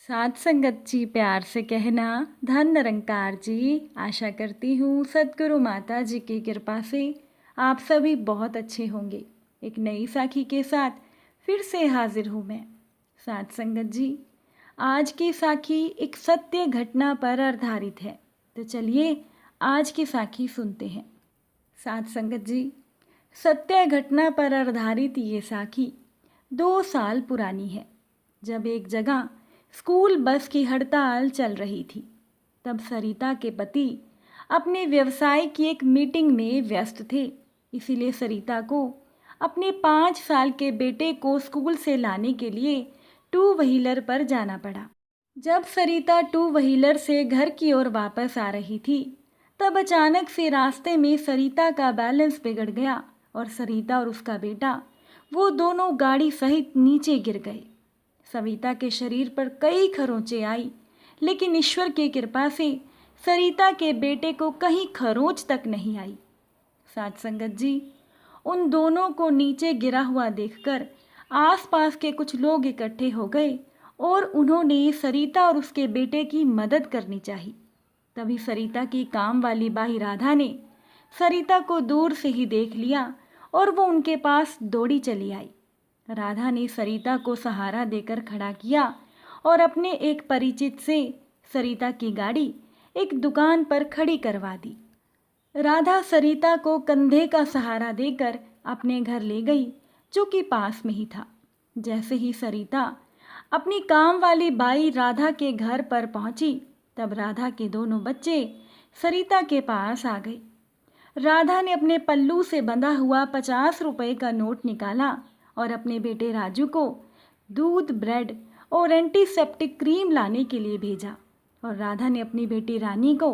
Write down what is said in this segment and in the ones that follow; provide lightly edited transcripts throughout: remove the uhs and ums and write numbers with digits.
साध संगत जी प्यार से कहना, धन निरंकार जी। आशा करती हूँ सद्गुरु माता जी की कृपा से आप सभी बहुत अच्छे होंगे। एक नई साखी के साथ फिर से हाजिर हूँ मैं। साध संगत जी, आज की साखी एक सत्य घटना पर आधारित है, तो चलिए आज की साखी सुनते हैं। साध संगत जी, सत्य घटना पर आधारित ये साखी 2 साल पुरानी है। जब एक जगह स्कूल बस की हड़ताल चल रही थी, तब सरिता के पति अपने व्यवसाय की एक मीटिंग में व्यस्त थे। इसीलिए सरिता को अपने 5 साल के बेटे को स्कूल से लाने के लिए 2 व्हीलर पर जाना पड़ा। जब सरिता 2 व्हीलर से घर की ओर वापस आ रही थी, तब अचानक से रास्ते में सरिता का बैलेंस बिगड़ गया और सरिता और उसका बेटा वो दोनों गाड़ी सहित नीचे गिर गए। सविता के शरीर पर कई खरोंचें आई, लेकिन ईश्वर की कृपा से सरिता के बेटे को कहीं खरोंच तक नहीं आई। साध संगत जी, उन दोनों को नीचे गिरा हुआ देखकर आसपास के कुछ लोग इकट्ठे हो गए और उन्होंने सरिता और उसके बेटे की मदद करनी चाहिए। तभी सरिता की काम वाली बाई राधा ने सरिता को दूर से ही देख लिया और वो उनके पास दौड़ी चली आई। राधा ने सरिता को सहारा देकर खड़ा किया और अपने एक परिचित से सरिता की गाड़ी एक दुकान पर खड़ी करवा दी। राधा सरिता को कंधे का सहारा देकर अपने घर ले गई, जो कि पास में ही था। जैसे ही सरिता अपनी काम वाली बाई राधा के घर पर पहुंची, तब राधा के दोनों बच्चे सरिता के पास आ गए। राधा ने अपने पल्लू से बंधा हुआ 50 रुपए का नोट निकाला और अपने बेटे राजू को दूध, ब्रेड और एंटीसेप्टिक क्रीम लाने के लिए भेजा और राधा ने अपनी बेटी रानी को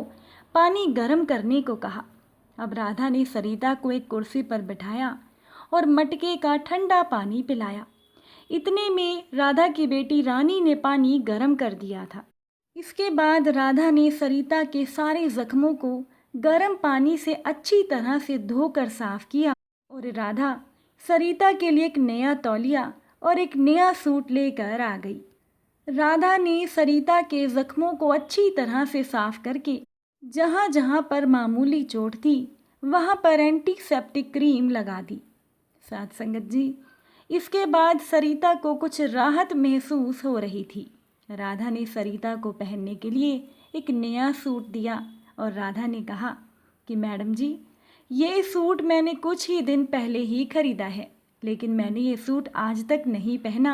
पानी गर्म करने को कहा। अब राधा ने सरिता को एक कुर्सी पर बिठाया और मटके का ठंडा पानी पिलाया। इतने में राधा की बेटी रानी ने पानी गर्म कर दिया था। इसके बाद राधा ने सरिता के सारे जख्मों को गर्म पानी से अच्छी तरह से धोकर साफ किया और राधा सरिता के लिए एक नया तौलिया और एक नया सूट लेकर आ गई। राधा ने सरिता के जख्मों को अच्छी तरह से साफ करके जहाँ जहाँ पर मामूली चोट थी वहाँ पर एंटीसेप्टिक क्रीम लगा दी। साथ संगत जी, इसके बाद सरिता को कुछ राहत महसूस हो रही थी। राधा ने सरिता को पहनने के लिए एक नया सूट दिया और राधा ने कहा कि मैडम जी, ये सूट मैंने कुछ ही दिन पहले ही खरीदा है, लेकिन मैंने ये सूट आज तक नहीं पहना।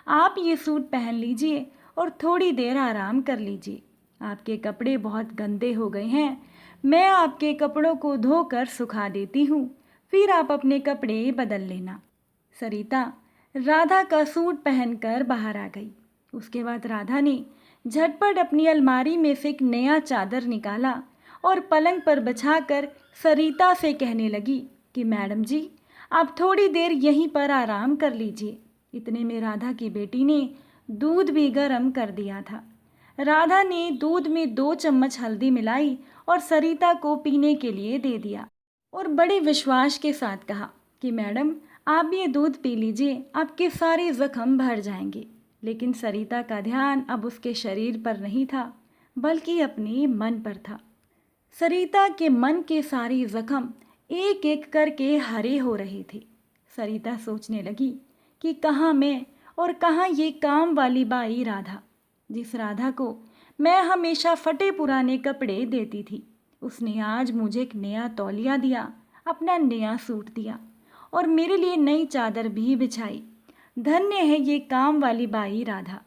आप ये सूट पहन लीजिए और थोड़ी देर आराम कर लीजिए। आपके कपड़े बहुत गंदे हो गए हैं, मैं आपके कपड़ों को धोकर सुखा देती हूँ, फिर आप अपने कपड़े बदल लेना। सरिता राधा का सूट पहनकर बाहर आ गई। उसके बाद राधा ने झटपट अपनी अलमारी में से एक नया चादर निकाला और पलंग पर बिछाकर सरिता से कहने लगी कि मैडम जी, आप थोड़ी देर यहीं पर आराम कर लीजिए। इतने में राधा की बेटी ने दूध भी गर्म कर दिया था। राधा ने दूध में 2 चम्मच हल्दी मिलाई और सरिता को पीने के लिए दे दिया और बड़े विश्वास के साथ कहा कि मैडम, आप ये दूध पी लीजिए, आपके सारे जख्म भर जाएंगे। लेकिन सरिता का ध्यान अब उसके शरीर पर नहीं था, बल्कि अपने मन पर था। सरिता के मन के सारे जख्म एक एक करके हरे हो रहे थे। सरिता सोचने लगी कि कहाँ मैं और कहाँ ये काम वाली बाई राधा, जिस राधा को मैं हमेशा फटे पुराने कपड़े देती थी। उसने आज मुझे एक नया तौलिया दिया, अपना नया सूट दिया और मेरे लिए नई चादर भी बिछाई। धन्य है ये काम वाली बाई राधा।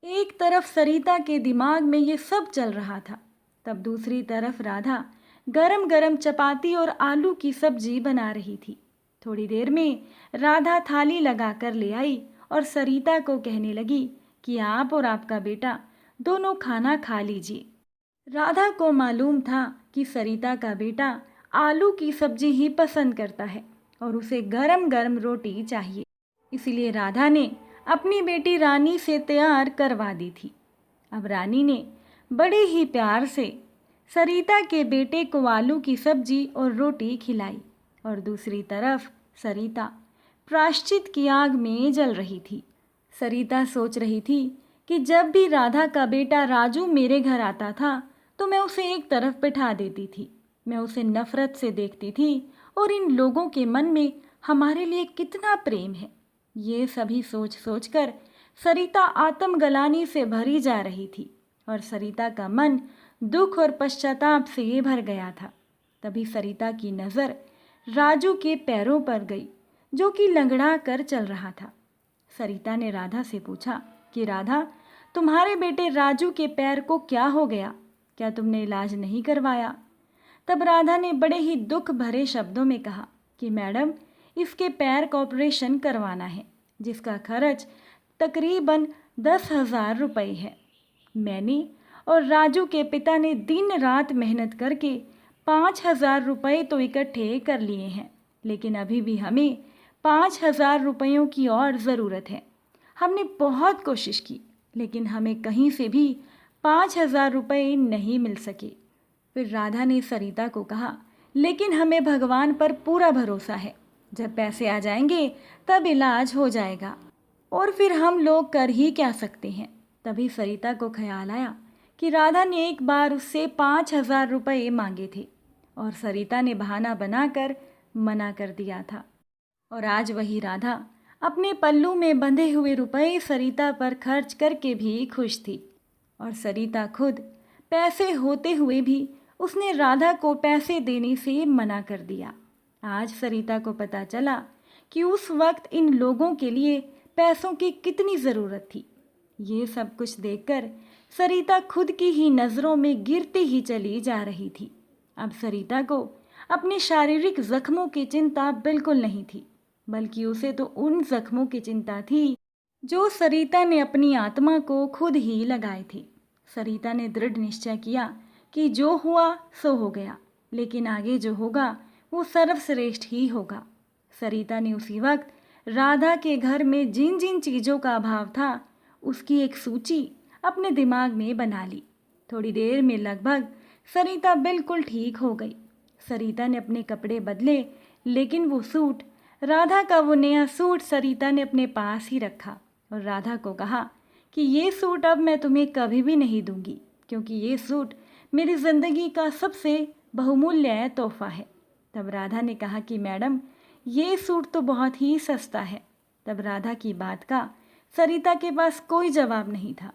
एक तरफ सरिता के दिमाग में ये सब चल रहा था, तब दूसरी तरफ राधा गरम गरम चपाती और आलू की सब्जी बना रही थी। थोड़ी देर में राधा थाली लगाकर ले आई और सरिता को कहने लगी कि आप और आपका बेटा दोनों खाना खा लीजिए। राधा को मालूम था कि सरिता का बेटा आलू की सब्जी ही पसंद करता है और उसे गरम गरम रोटी चाहिए। इसीलिए राधा ने अपनी बेटी रानी से तैयार करवा दी थी। अब रानी ने बड़े ही प्यार से सरिता के बेटे को आलू की सब्जी और रोटी खिलाई और दूसरी तरफ सरिता प्रायश्चित की आग में जल रही थी। सरिता सोच रही थी कि जब भी राधा का बेटा राजू मेरे घर आता था तो मैं उसे एक तरफ बिठा देती थी। मैं उसे नफरत से देखती थी और इन लोगों के मन में हमारे लिए कितना प्रेम है, ये सभी सोच सोच कर सरिता आत्मग्लानि से भरी जा रही थी और सरिता का मन दुख और पश्चाताप से भर गया था। तभी सरिता की नज़र राजू के पैरों पर गई जो कि लंगड़ा कर चल रहा था। सरिता ने राधा से पूछा कि राधा, तुम्हारे बेटे राजू के पैर को क्या हो गया? क्या तुमने इलाज नहीं करवाया? तब राधा ने बड़े ही दुख भरे शब्दों में कहा कि मैडम, इसके पैर का ऑपरेशन करवाना है जिसका खर्च तकरीबन 10,000 रुपये है। मैंने और राजू के पिता ने दिन रात मेहनत करके 5,000 रुपये तो इकट्ठे कर लिए हैं, लेकिन अभी भी हमें 5,000 रुपयों की और ज़रूरत है। हमने बहुत कोशिश की लेकिन हमें कहीं से भी 5,000 रुपये नहीं मिल सके। फिर राधा ने सरिता को कहा, लेकिन हमें भगवान पर पूरा भरोसा है, जब पैसे आ जाएंगे तब इलाज हो जाएगा और फिर हम लोग कर ही क्या सकते हैं। तभी सरिता को ख्याल आया कि राधा ने एक बार उससे 5,000 रुपये मांगे थे और सरिता ने बहाना बनाकर मना कर दिया था। और आज वही राधा अपने पल्लू में बंधे हुए रुपए सरिता पर खर्च करके भी खुश थी। और सरिता खुद पैसे होते हुए भी उसने राधा को पैसे देने से मना कर दिया। आज सरिता को पता चला कि उस वक्त इन लोगों के लिए पैसों की कितनी ज़रूरत थी। ये सब कुछ देखकर सरिता खुद की ही नज़रों में गिरती ही चली जा रही थी। अब सरिता को अपने शारीरिक जख्मों की चिंता बिल्कुल नहीं थी, बल्कि उसे तो उन जख्मों की चिंता थी जो सरिता ने अपनी आत्मा को खुद ही लगाए थे। सरिता ने दृढ़ निश्चय किया कि जो हुआ सो हो गया, लेकिन आगे जो होगा वो सर्वश्रेष्ठ ही होगा। सरिता ने उसी वक्त राधा के घर में जिन जिन चीज़ों का अभाव था उसकी एक सूची अपने दिमाग में बना ली। थोड़ी देर में लगभग सरिता बिल्कुल ठीक हो गई। सरिता ने अपने कपड़े बदले, लेकिन वो सूट, राधा का वो नया सूट सरिता ने अपने पास ही रखा और राधा को कहा कि ये सूट अब मैं तुम्हें कभी भी नहीं दूंगी, क्योंकि ये सूट मेरी ज़िंदगी का सबसे बहुमूल्य तोहफा है। तब राधा ने कहा कि मैडम, ये सूट तो बहुत ही सस्ता है। तब राधा की बात का सरिता के पास कोई जवाब नहीं था।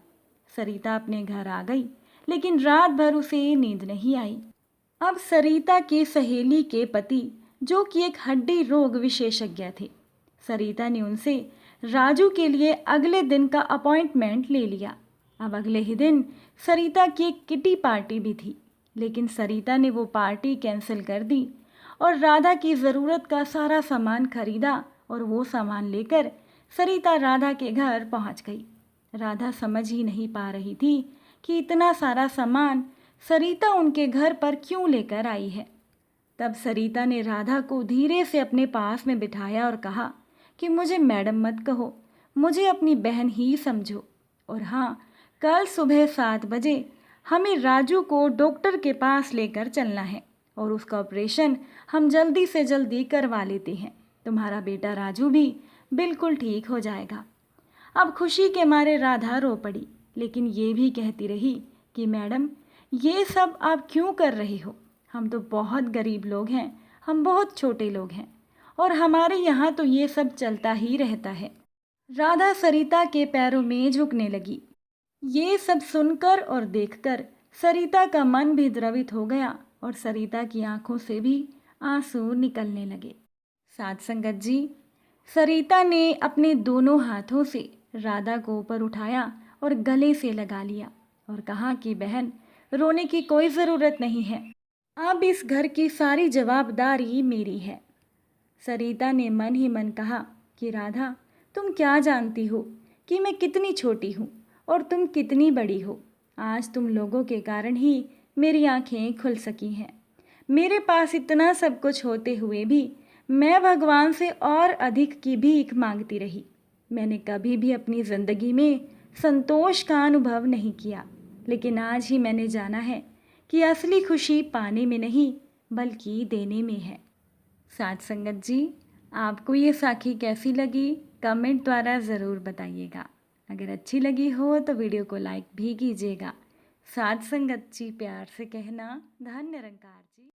सरिता अपने घर आ गई, लेकिन रात भर उसे नींद नहीं आई। अब सरिता की सहेली के पति, जो कि एक हड्डी रोग विशेषज्ञ थे, सरिता ने उनसे राजू के लिए अगले दिन का अपॉइंटमेंट ले लिया। अब अगले ही दिन सरिता की एक किटी पार्टी भी थी, लेकिन सरिता ने वो पार्टी कैंसिल कर दी और राधा की ज़रूरत का सारा सामान खरीदा और वो सामान लेकर सरिता राधा के घर पहुंच गई। राधा समझ ही नहीं पा रही थी कि इतना सारा सामान सरिता उनके घर पर क्यों लेकर आई है। तब सरिता ने राधा को धीरे से अपने पास में बिठाया और कहा कि मुझे मैडम मत कहो, मुझे अपनी बहन ही समझो। और हाँ, कल सुबह 7 बजे हमें राजू को डॉक्टर के पास लेकर चलना है और उसका ऑपरेशन हम जल्दी से जल्दी करवा लेते हैं। तुम्हारा बेटा राजू भी बिल्कुल ठीक हो जाएगा। अब खुशी के मारे राधा रो पड़ी, लेकिन ये भी कहती रही कि मैडम, ये सब आप क्यों कर रही हो? हम तो बहुत गरीब लोग हैं, हम बहुत छोटे लोग हैं और हमारे यहाँ तो ये सब चलता ही रहता है। राधा सरिता के पैरों में झुकने लगी। ये सब सुनकर और देखकर सरिता का मन भी द्रवित हो गया और सरिता की आंखों से भी आंसू निकलने लगे। साध संगत जी, सरिता ने अपने दोनों हाथों से राधा को ऊपर उठाया और गले से लगा लिया और कहा कि बहन, रोने की कोई ज़रूरत नहीं है, अब इस घर की सारी जवाबदारी मेरी है। सरिता ने मन ही मन कहा कि राधा, तुम क्या जानती हो कि मैं कितनी छोटी हूँ और तुम कितनी बड़ी हो। आज तुम लोगों के कारण ही मेरी आंखें खुल सकी हैं। मेरे पास इतना सब कुछ होते हुए भी मैं भगवान से और अधिक की भीख मांगती रही। मैंने कभी भी अपनी ज़िंदगी में संतोष का अनुभव नहीं किया, लेकिन आज ही मैंने जाना है कि असली खुशी पाने में नहीं बल्कि देने में है। साथ संगत जी, आपको ये साखी कैसी लगी कमेंट द्वारा ज़रूर बताइएगा। अगर अच्छी लगी हो तो वीडियो को लाइक भी कीजिएगा। साथ संगत जी प्यार से कहना, धन निरंकार जी।